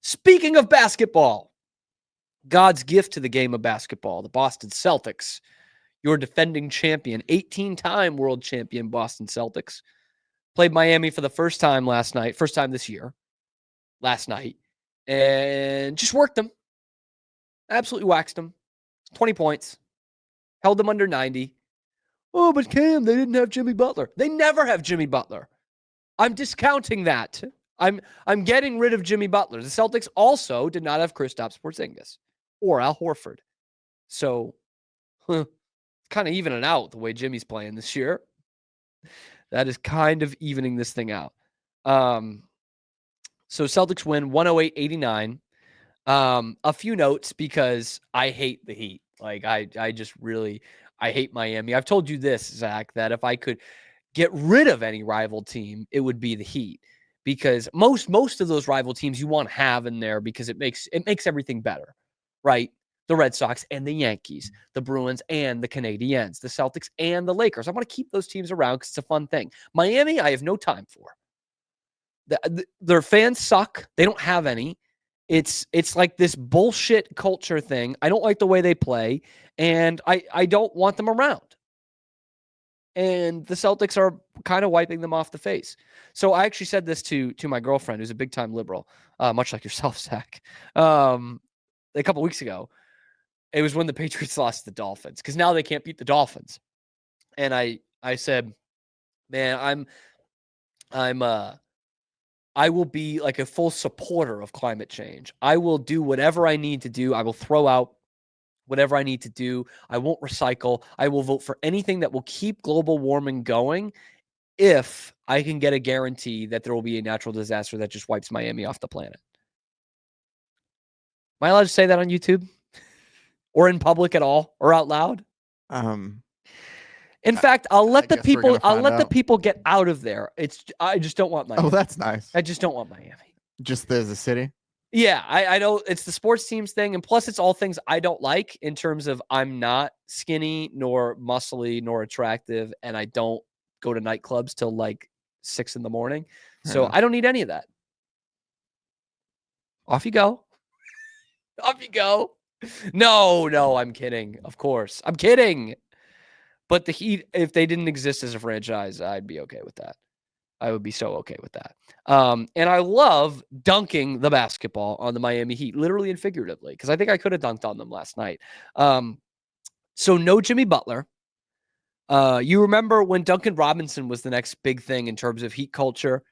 Speaking of basketball, God's gift to the game of basketball, the Boston Celtics, your defending champion, 18-time world champion Boston Celtics, played Miami for the first time this year, last night, and just worked them. Absolutely waxed them. 20 points. Held them under 90. Oh, but Cam, they didn't have Jimmy Butler. They never have Jimmy Butler. I'm discounting that. I'm getting rid of Jimmy Butler. The Celtics also did not have Kristaps Porzingis or Al Horford. So, kind of evening out the way Jimmy's playing this year. That is kind of evening this thing out. So Celtics win 108-89. A few notes because I hate the Heat. Like I just really, I hate Miami. I've told you this, Zach, that if I could get rid of any rival team, it would be the Heat, because most of those rival teams you want to have in there because it makes everything better, right? The Red Sox and the Yankees, the Bruins and the Canadiens, the Celtics and the Lakers. I want to keep those teams around because it's a fun thing. Miami, I have no time for. Their fans suck. They don't have any. It's like this bullshit culture thing. I don't like the way they play, and I don't want them around. And the Celtics are kind of wiping them off the face. So I actually said this to my girlfriend, who's a big-time liberal, much like yourself, Zach, a couple weeks ago. It was when the Patriots lost to the Dolphins, because now they can't beat the Dolphins. And I said, man, I will be like a full supporter of climate change. I will do whatever I need to do. I will throw out whatever I need to do. I won't recycle. I will vote for anything that will keep global warming going if I can get a guarantee that there will be a natural disaster that just wipes Miami off the planet. Am I allowed to say that on YouTube? Or in public at all? Or out loud? In fact, I'll let the people get out of there. I just don't want Miami. Oh, that's nice. I just don't want Miami. Just as a city? Yeah, I know it's the sports teams thing, and plus it's all things I don't like in terms of I'm not skinny, nor muscly, nor attractive, and I don't go to nightclubs till like 6 a.m. So I don't need any of that. Off you go. Off you go. No, I'm kidding. Of course. I'm kidding. But the Heat, if they didn't exist as a franchise, I'd be okay with that. I would be so okay with that. And I love dunking the basketball on the Miami Heat, literally and figuratively, because I think I could have dunked on them last night. So no Jimmy Butler. You remember when Duncan Robinson was the next big thing in terms of Heat culture,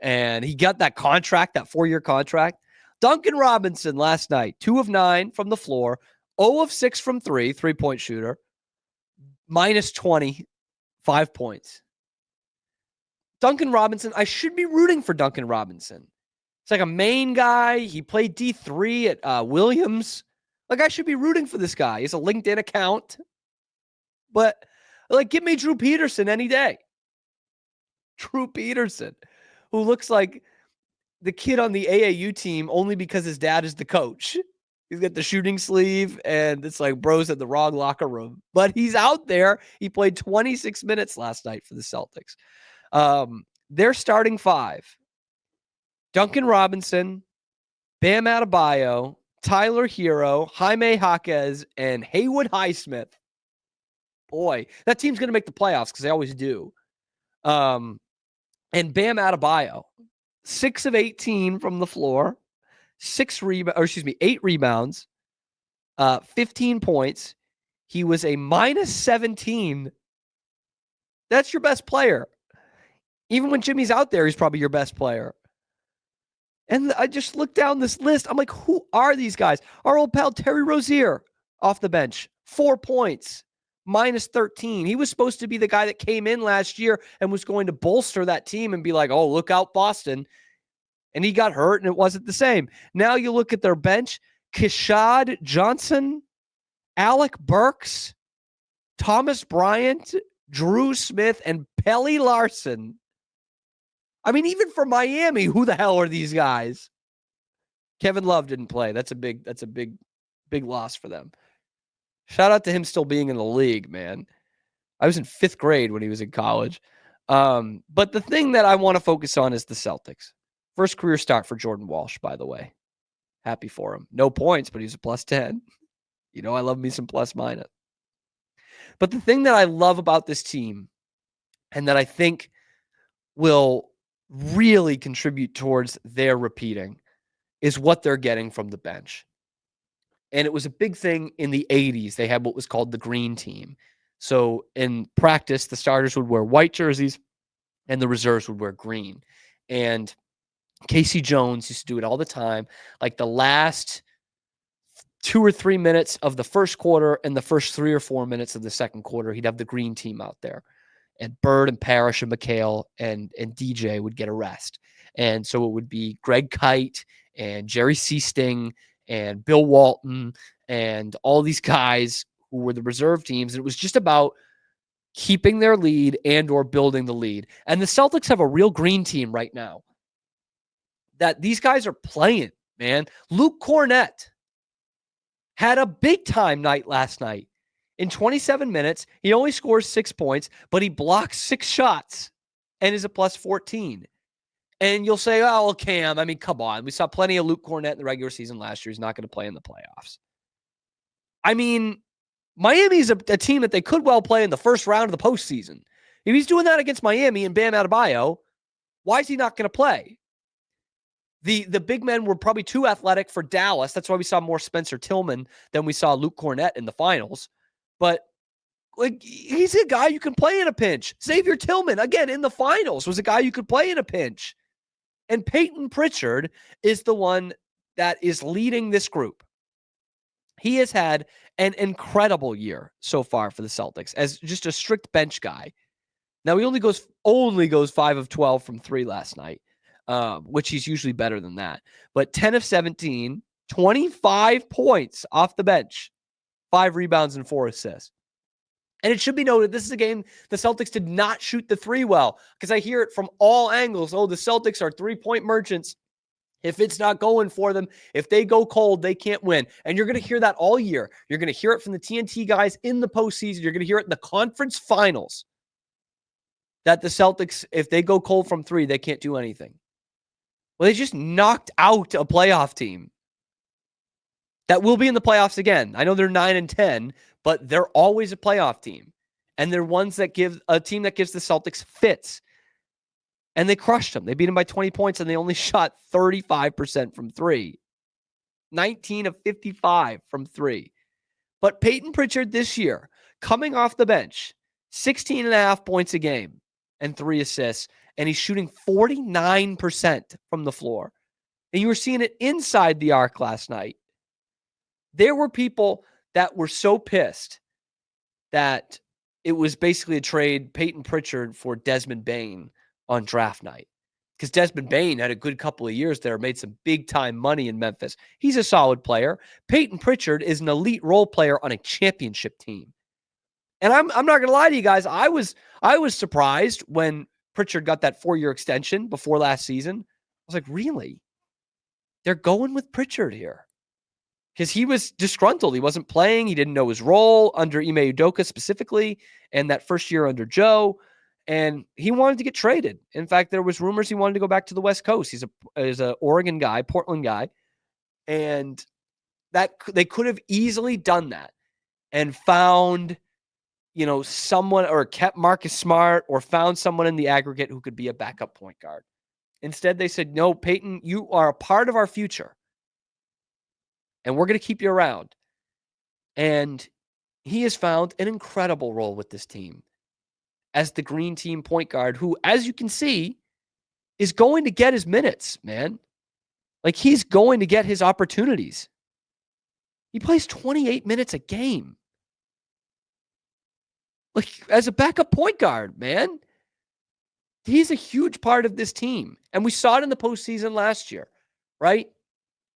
and he got that contract, that 4-year contract. Duncan Robinson last night, 2 of 9 from the floor, 0 of 6 from 3-point shooter, minus 20, 5 points. Duncan Robinson, I should be rooting for Duncan Robinson. It's like a main guy. He played D3 at Williams. Like, I should be rooting for this guy. He's a LinkedIn account. But, like, give me Drew Peterson any day. Drew Peterson, who looks like the kid on the AAU team only because his dad is the coach. He's got the shooting sleeve, and it's like bro's in the wrong locker room. But he's out there. He played 26 minutes last night for the Celtics. They're starting 5. Duncan Robinson, Bam Adebayo, Tyler Hero, Jaime Jaquez, and Haywood Highsmith. Boy, that team's going to make the playoffs because they always do. And Bam Adebayo, 6 of 18 from the floor, 8 rebounds, 15 points. He was a minus 17. That's your best player. Even when Jimmy's out there, he's probably your best player. And I just looked down this list. I'm like, who are these guys? Our old pal Terry Rozier off the bench, 4 points, minus 13. He was supposed to be the guy that came in last year and was going to bolster that team and be like, oh, look out, Boston. And he got hurt, and it wasn't the same. Now you look at their bench, Keshad Johnson, Alec Burks, Thomas Bryant, Drew Smith, and Pelly Larson. I mean, even for Miami, who the hell are these guys? Kevin Love didn't play. That's a big loss for them. Shout out to him still being in the league, man. I was in 5th grade when he was in college. But the thing that I want to focus on is the Celtics. First career start for Jordan Walsh, by the way. Happy for him. No points, but he's a plus 10. You know, I love me some plus minus. But the thing that I love about this team and that I think will really contribute towards their repeating is what they're getting from the bench. And it was a big thing in the 80s. They had what was called the green team. So in practice, the starters would wear white jerseys and the reserves would wear green. And Casey Jones used to do it all the time. Like the last 2 or 3 minutes of the first quarter and the first 3 or 4 minutes of the second quarter, he'd have the green team out there. And Bird and Parrish and McHale and DJ would get a rest. And so it would be Greg Kite and Jerry Seasting and Bill Walton and all these guys who were the reserve teams. And it was just about keeping their lead and or building the lead. And the Celtics have a real green team right now that these guys are playing, man. Luke Cornett had a big time night last night. In 27 minutes, he only scores 6 points, but he blocks 6 shots and is a plus 14. And you'll say, oh, well, Cam, I mean, come on. We saw plenty of Luke Cornett in the regular season last year. He's not going to play in the playoffs. I mean, Miami's a team that they could well play in the first round of the postseason. If he's doing that against Miami and Bam Adebayo, why is he not going to play? The big men were probably too athletic for Dallas. That's why we saw more Spencer Tillman than we saw Luke Cornett in the finals. But like, he's a guy you can play in a pinch. Xavier Tillman, again, in the finals, was a guy you could play in a pinch. And Payton Pritchard is the one that is leading this group. He has had an incredible year so far for the Celtics as just a strict bench guy. Now, he only goes 5 of 12 from 3 last night, which he's usually better than that. But 10 of 17, 25 points off the bench, 5 rebounds and 4 assists. And it should be noted, this is a game the Celtics did not shoot the 3 well, because I hear it from all angles. Oh, the Celtics are 3-point merchants. If it's not going for them, if they go cold, they can't win. And you're going to hear that all year. You're going to hear it from the TNT guys in the postseason. You're going to hear it in the conference finals that the Celtics, if they go cold from 3, they can't do anything. Well, they just knocked out a playoff team that will be in the playoffs again. I know they're 9-10, but they're always a playoff team. And they're ones that give a team that gives the Celtics fits. And they crushed them. They beat them by 20 points, and they only shot 35% from 3. 19 of 55 from 3. But Payton Pritchard this year, coming off the bench, 16.5 points a game and 3 assists, and he's shooting 49% from the floor. And you were seeing it inside the arc last night. There were people that were so pissed that it was basically a trade, Payton Pritchard for Desmond Bane on draft night. Because Desmond Bane had a good couple of years there, made some big-time money in Memphis. He's a solid player. Payton Pritchard is an elite role player on a championship team. And I'm not going to lie to you guys. I was surprised when Pritchard got that 4-year extension before last season. I was like, really? They're going with Pritchard here. Because he was disgruntled. He wasn't playing. He didn't know his role under Ime Udoka specifically, and that first year under Joe. And he wanted to get traded. In fact, there was rumors he wanted to go back to the West Coast. He's a Oregon guy, Portland guy. And that they could have easily done that and found, someone, or kept Marcus Smart, or found someone in the aggregate who could be a backup point guard. Instead, they said, no, Payton, you are a part of our future. And we're going to keep you around. And he has found an incredible role with this team as the green team point guard who, as you can see, is going to get his minutes, man. Like, he's going to get his opportunities. He plays 28 minutes a game. Like, as a backup point guard, man. He's a huge part of this team. And we saw it in the postseason last year, right?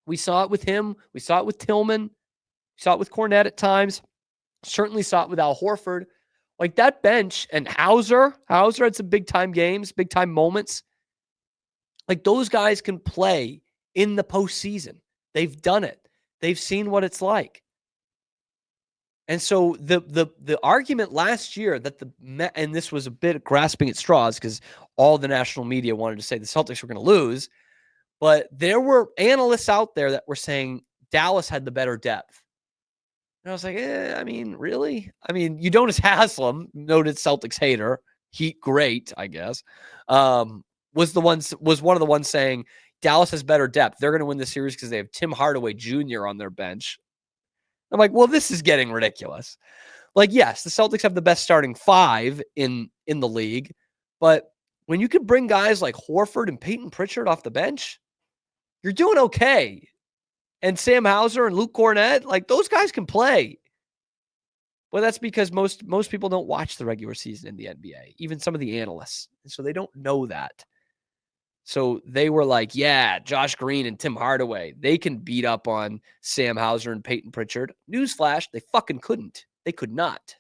We saw it with him. We saw it with Tillman. We saw it with Cornette at times. Certainly saw it with Al Horford. Like, that bench, and Hauser had some big-time games, big-time moments. Like, those guys can play in the postseason. They've done it. They've seen what it's like. And so the argument last year that and this was a bit grasping at straws because all the national media wanted to say the Celtics were going to lose, But there were analysts out there that were saying Dallas had the better depth. And I was like, I mean, really? I mean, Udonis Haslem, noted Celtics hater, Heat great, I guess, was one of the ones saying Dallas has better depth. They're going to win the series because they have Tim Hardaway Jr. on their bench. I'm like, well, this is getting ridiculous. Like, yes, the Celtics have the best starting five in the league, but when you could bring guys like Horford and Payton Pritchard off the bench, you're doing okay. And Sam Hauser and Luke Cornett, like those guys can play. Well, that's because most people don't watch the regular season in the NBA, even some of the analysts. And so they don't know that. So they were like, yeah, Josh Green and Tim Hardaway, they can beat up on Sam Hauser and Payton Pritchard. Newsflash, they fucking couldn't. They could not.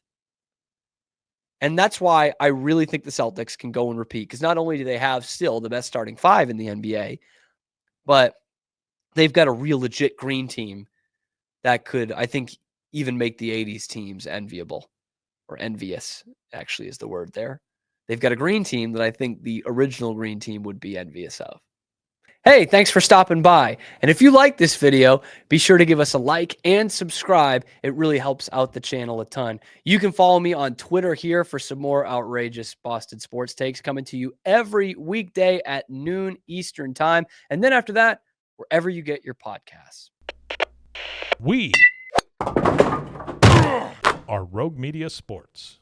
And that's why I really think the Celtics can go and repeat, because not only do they have still the best starting five in the NBA, but they've got a real legit green team that could, I think, even make the 80s teams enviable, or envious, actually, is the word there. They've got a green team that I think the original green team would be envious of. Hey, thanks for stopping by. And if you like this video, be sure to give us a like and subscribe. It really helps out the channel a ton. You can follow me on Twitter here for some more outrageous Boston sports takes coming to you every weekday at noon Eastern time. And then after that, wherever you get your podcasts. We are Rogue Media Sports.